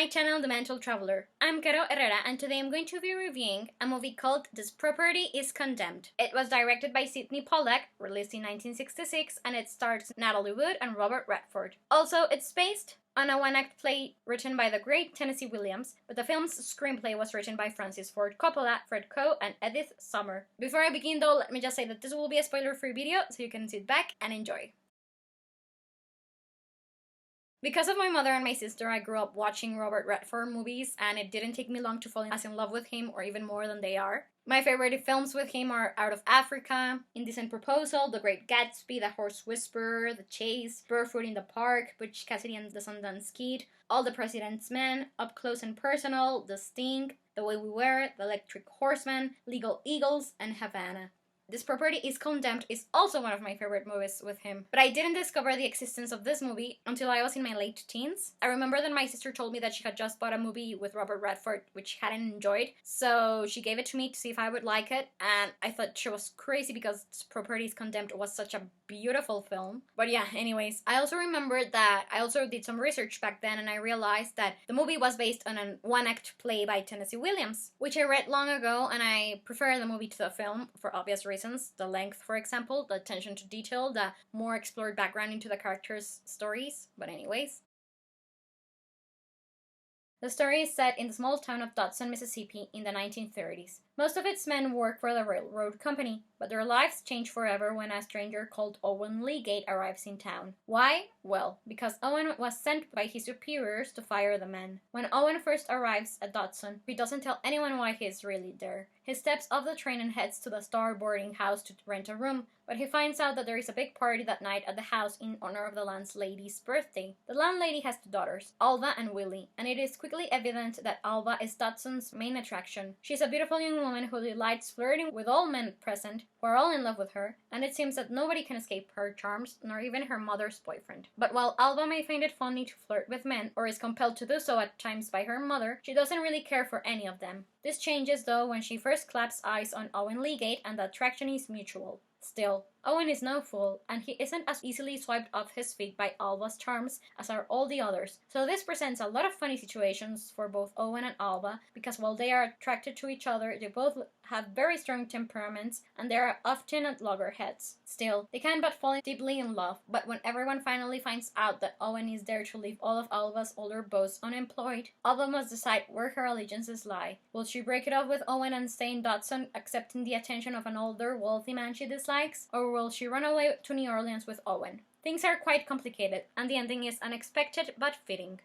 my channel, The Mental Traveler. I'm Caro Herrera, and today I'm going to be reviewing a movie called This Property is Condemned. It was directed by Sidney Pollack, released in 1966, and it stars Natalie Wood and Robert Redford. Also, it's based on a one-act play written by the great Tennessee Williams, but the film's screenplay was written by Francis Ford Coppola, Fred Coe, and Edith Sommer. Before I begin though, let me just say that this will be a spoiler-free video, so you can sit back and enjoy. Because of my mother and my sister, I grew up watching Robert Redford movies, and it didn't take me long to fall as in love with him, or even more than they are. My favorite films with him are Out of Africa, Indecent Proposal, The Great Gatsby, The Horse Whisperer, The Chase, Barefoot in the Park, Butch Cassidy and the Sundance Kid, All the President's Men, Up Close and Personal, The Sting, The Way We Were, The Electric Horseman, Legal Eagles, and Havana. This Property is Condemned is also one of my favorite movies with him, but I didn't discover the existence of this movie until I was in my late teens. I remember that my sister told me that she had just bought a movie with Robert Redford which she hadn't enjoyed, so she gave it to me to see if I would like it, and I thought she was crazy because This Property is Condemned was such a beautiful film. But yeah, anyways, I also remembered that I also did some research back then, and I realized that the movie was based on a one-act play by Tennessee Williams, which I read long ago, and I prefer the movie to the film for obvious reasons. The length, for example, the attention to detail, the more explored background into the characters' stories. But anyways, the story is set in the small town of Dodson, Mississippi in the 1930s. Most of its men work for the railroad company, but their lives change forever when a stranger called Owen Legate arrives in town. Why? Well, because Owen was sent by his superiors to fire the men. When Owen first arrives at Dodson, he doesn't tell anyone why he is really there. He steps off the train and heads to the Star boarding house to rent a room, but he finds out that there is a big party that night at the house in honor of the landlady's birthday. The landlady has two daughters, Alva and Willie, and it is quickly evident that Alva is Dodson's main attraction. She's a beautiful young woman who delights flirting with all men present, who are all in love with her, and it seems that nobody can escape her charms, nor even her mother's boyfriend. But while Alva may find it funny to flirt with men, or is compelled to do so at times by her mother, she doesn't really care for any of them. This changes though when she first claps eyes on Owen Legate, and the attraction is mutual. Still, Owen is no fool, and he isn't as easily swiped off his feet by Alva's charms as are all the others, so this presents a lot of funny situations for both Owen and Alva, because while they are attracted to each other, they both have very strong temperaments, and they are often at loggerheads. Still, they can but fall deeply in love, but when everyone finally finds out that Owen is there to leave all of Alva's older beaux unemployed, Alva must decide where her allegiances lie. Will she break it off with Owen and stay in Dodson, accepting the attention of an older, wealthy man she dislikes, or will she run away to New Orleans with Owen? Things are quite complicated, and the ending is unexpected but fitting.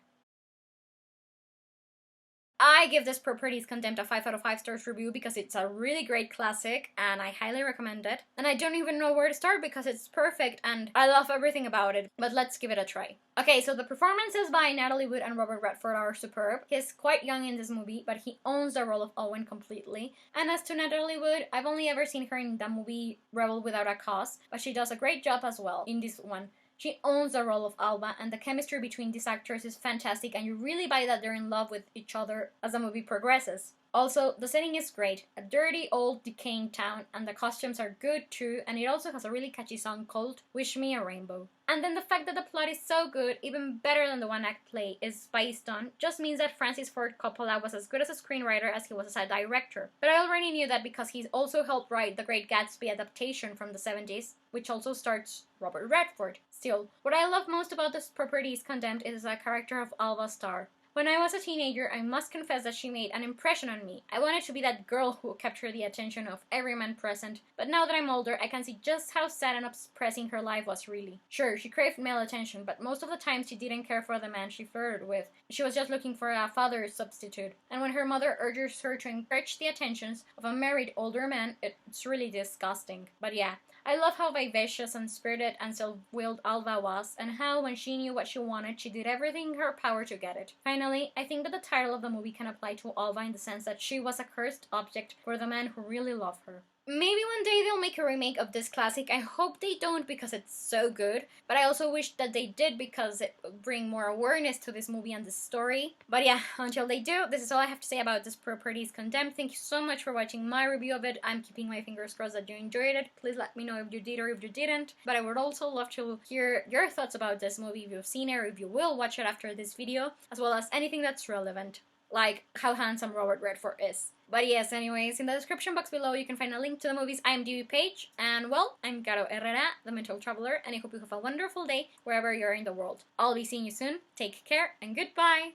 I give This Property is Condemned a 5 out of 5 stars review because it's a really great classic and I highly recommend it. And I don't even know where to start because it's perfect and I love everything about it. But let's give it a try. Okay, so the performances by Natalie Wood and Robert Redford are superb. He's quite young in this movie, but he owns the role of Owen completely. And as to Natalie Wood, I've only ever seen her in the movie Rebel Without a Cause, but she does a great job as well in this one. She owns the role of Alva, and the chemistry between these actors is fantastic, and you really buy that they're in love with each other as the movie progresses. Also, the setting is great, a dirty, old, decaying town, and the costumes are good too, and it also has a really catchy song called Wish Me a Rainbow. And then the fact that the plot is so good, even better than the one-act play is based on, just means that Francis Ford Coppola was as good as a screenwriter as he was as a director. But I already knew that because he also helped write The Great Gatsby adaptation from the 70s, which also stars Robert Redford. Still, what I love most about This Property is Condemned is the character of Alva Starr. When I was a teenager, I must confess that she made an impression on me. I wanted to be that girl who captured the attention of every man present, but now that I'm older, I can see just how sad and upsetting her life was really. Sure, she craved male attention, but most of the time she didn't care for the man she flirted with. She was just looking for a father substitute. And when her mother urges her to encourage the attentions of a married older man, it's really disgusting. But yeah, I love how vivacious and spirited and self-willed Alva was, and how, when she knew what she wanted, she did everything in her power to get it. Finally, I think that the title of the movie can apply to Alva in the sense that she was a cursed object for the men who really love her. Maybe one day they'll make a remake of this classic. I hope they don't because it's so good. But I also wish that they did because it would bring more awareness to this movie and this story. But yeah, until they do, this is all I have to say about This Properties Condemned. Thank you so much for watching my review of it. I'm keeping my fingers crossed that you enjoyed it. Please let me know if you did or if you didn't. But I would also love to hear your thoughts about this movie, if you've seen it or if you will watch it after this video, as well as anything that's relevant, like how handsome Robert Redford is. But yes, anyways, in the description box below you can find a link to the movie's IMDb page. And well, I'm Caro Herrera, the Mental Traveler, and I hope you have a wonderful day wherever you're in the world. I'll be seeing you soon. Take care and goodbye!